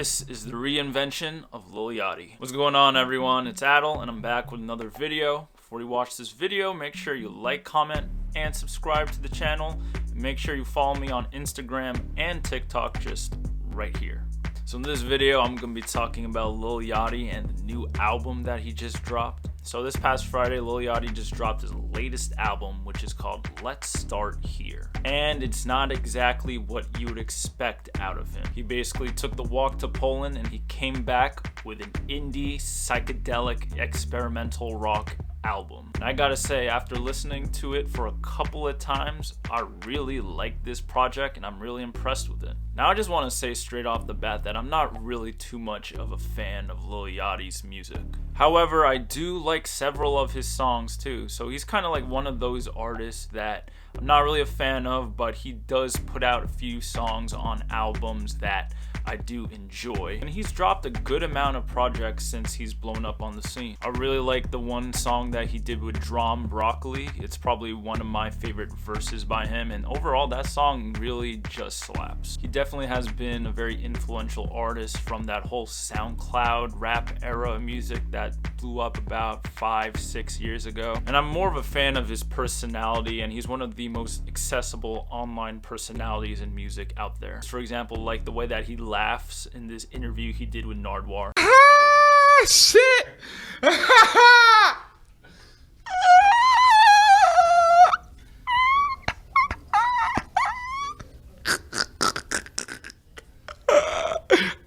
This is the reinvention of Lil Yachty. What's going on, everyone? It's Adel, and I'm back with another video. Before you watch this video, make sure you like, comment, and subscribe to the channel. And make sure you follow me on Instagram and TikTok just right here. So in this video, I'm going to be talking about Lil Yachty and the new album that he just dropped. So this past Friday, Lil Yachty just dropped his latest album, which is called Let's Start Here. And it's not exactly what you would expect out of him. He basically took the walk to Poland and he came back with an indie, psychedelic, experimental rock album. And I gotta say, after listening to it for a couple of times, I really like this project and I'm really impressed with it. Now I just want to say straight off the bat that I'm not really too much of a fan of Lil Yachty's music. However, I do like several of his songs too, so he's kind of like one of those artists that I'm not really a fan of, but he does put out a few songs on albums that I do enjoy. And he's dropped a good amount of projects since he's blown up on the scene. I really like the one song that he did with Drum Broccoli. It's probably one of my favorite verses by him, and overall that song really just slaps. He definitely has been a very influential artist from that whole SoundCloud rap era of music that blew up about 5-6 years ago. And I'm more of a fan of his personality, and he's one of the most accessible online personalities in music out there. For example, like the way that he laughs in this interview he did with Nardwuar. Ah, shit!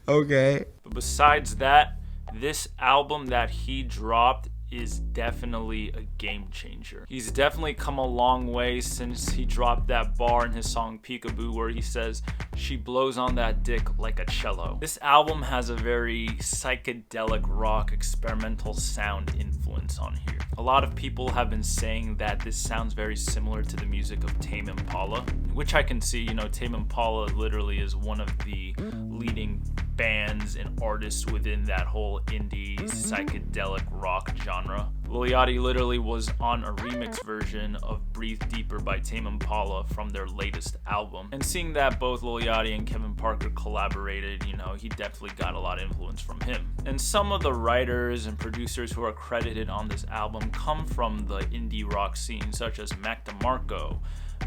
Okay. But besides that, this album that he dropped is definitely a game changer. He's definitely come a long way since he dropped that bar in his song Peekaboo where he says, "She blows on that dick like a cello." This album has a very psychedelic rock experimental sound influence on here. A lot of people have been saying that this sounds very similar to the music of Tame Impala, which I can see. You know, Tame Impala literally is one of the leading bands and artists within that whole indie psychedelic rock genre. Lil Yachty literally was on a remix version of Breathe Deeper by Tame Impala from their latest album. And seeing that both Lil Yachty and Kevin Parker collaborated, you know, he definitely got a lot of influence from him. And some of the writers and producers who are credited on this album come from the indie rock scene, such as Mac DeMarco,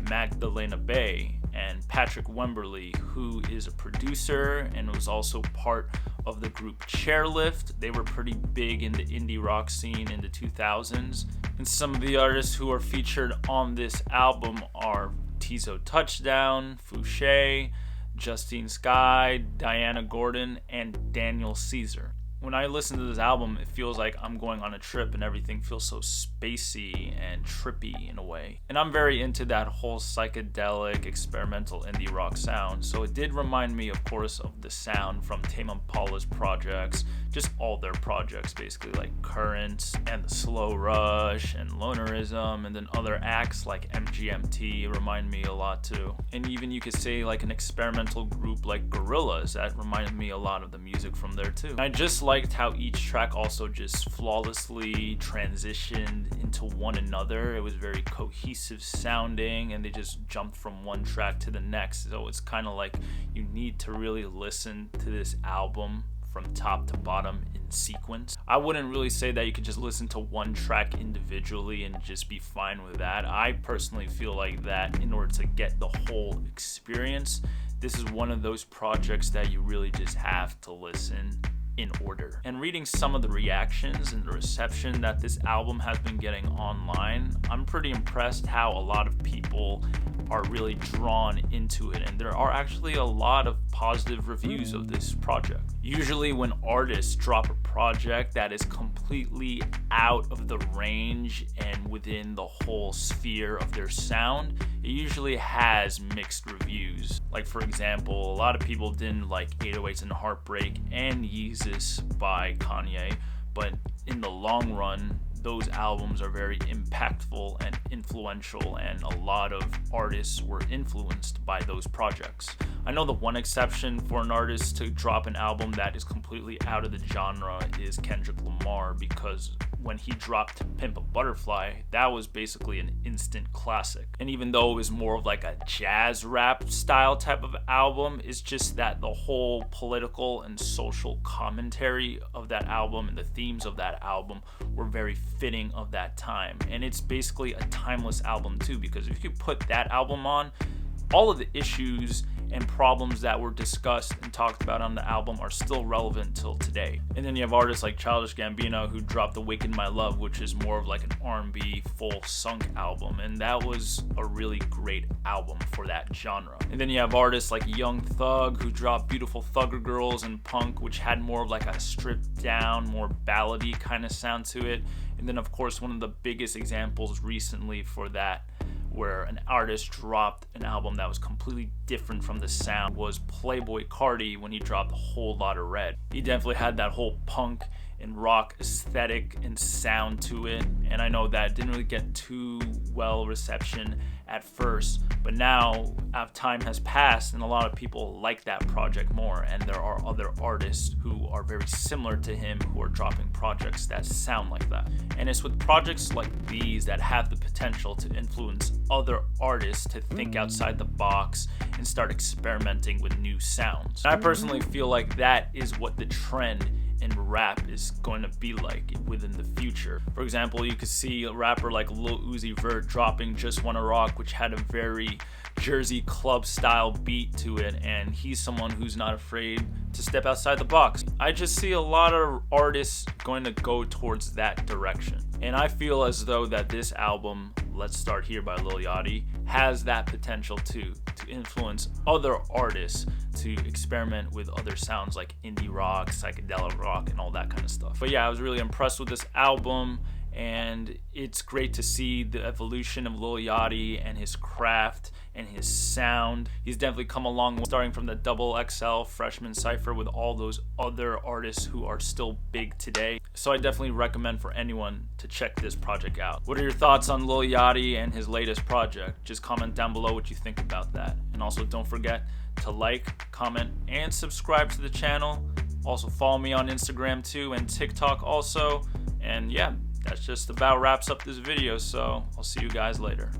Magdalena Bay, and Patrick Wemberly, who is a producer and was also part of the group Chairlift. They were pretty big in the indie rock scene in the 2000s. And some of the artists who are featured on this album are Tizo Touchdown, Fouché, Justine Skye, Diana Gordon, and Daniel Caesar. When I listen to this album, it feels like I'm going on a trip and everything feels so spacey and trippy in a way. And I'm very into that whole psychedelic, experimental indie rock sound. So it did remind me, of course, of the sound from Tame Impala's projects, just all their projects basically, like Currents and The Slow Rush and Lonerism, and then other acts like MGMT remind me a lot too. And even you could say like an experimental group like Gorillaz, that reminded me a lot of the music from there too. And I just liked how each track also just flawlessly transitioned into one another. It was very cohesive sounding and they just jumped from one track to the next. So it's kind of like you need to really listen to this album from top to bottom in sequence. I wouldn't really say that you could just listen to one track individually and just be fine with that. I personally feel like that in order to get the whole experience, this is one of those projects that you really just have to listen in order. And reading some of the reactions and the reception that this album has been getting online, I'm pretty impressed how a lot of people are really drawn into it, and there are actually a lot of positive reviews of this project. Usually when artists drop a project that is completely out of the range and within the whole sphere of their sound, it usually has mixed reviews. Like for example, a lot of people didn't like 808s and Heartbreak and Yeezus by Kanye, but in the long run, those albums are very impactful and influential, and a lot of artists were influenced by those projects. I know the one exception for an artist to drop an album that is completely out of the genre is Kendrick Lamar, because when he dropped Pimp a Butterfly, that was basically an instant classic. And even though it was more of like a jazz rap style type of album, it's just that the whole political and social commentary of that album and the themes of that album were very fitting of that time. And it's basically a timeless album too, because if you put that album on, all of the issues and problems that were discussed and talked about on the album are still relevant till today. And then you have artists like Childish Gambino, who dropped Awaken My Love, which is more of like an R&B full sunk album, and that was a really great album for that genre. And then you have artists like Young Thug, who dropped Beautiful Thugger Girls and Punk, which had more of like a stripped down, more ballady kind of sound to it. And then of course one of the biggest examples recently for that, where an artist dropped an album that was completely different from the sound, was Playboi Carti when he dropped A Whole Lotta Red. He definitely had that whole punk and rock aesthetic and sound to it, and I know that didn't really get too well reception at first, but now as time has passed and a lot of people like that project more, and there are other artists who are very similar to him who are dropping projects that sound like that. And it's with projects like these that have the potential to influence other artists to think outside the box and start experimenting with new sounds. I personally feel like that is what the trend in rap is going to be like within the future. For example, you could see a rapper like Lil Uzi Vert dropping Just Wanna Rock, which had a very Jersey club style beat to it, and he's someone who's not afraid to step outside the box. I just see a lot of artists going to go towards that direction, and I feel as though that this album, Let's Start Here by Lil Yachty, has that potential too, to influence other artists to experiment with other sounds like indie rock, psychedelic rock, and all that kind of stuff. But yeah, I was really impressed with this album, and it's great to see the evolution of Lil Yachty and his craft and his sound. He's definitely come a long way, starting from the Double XL Freshman Cypher with all those other artists who are still big today. So I definitely recommend for anyone to check this project out. What are your thoughts on Lil Yachty and his latest project? Just comment down below what you think about that. And also don't forget to like, comment, and subscribe to the channel. Also follow me on Instagram too, and TikTok also. And yeah, that's just about wraps up this video, so I'll see you guys later.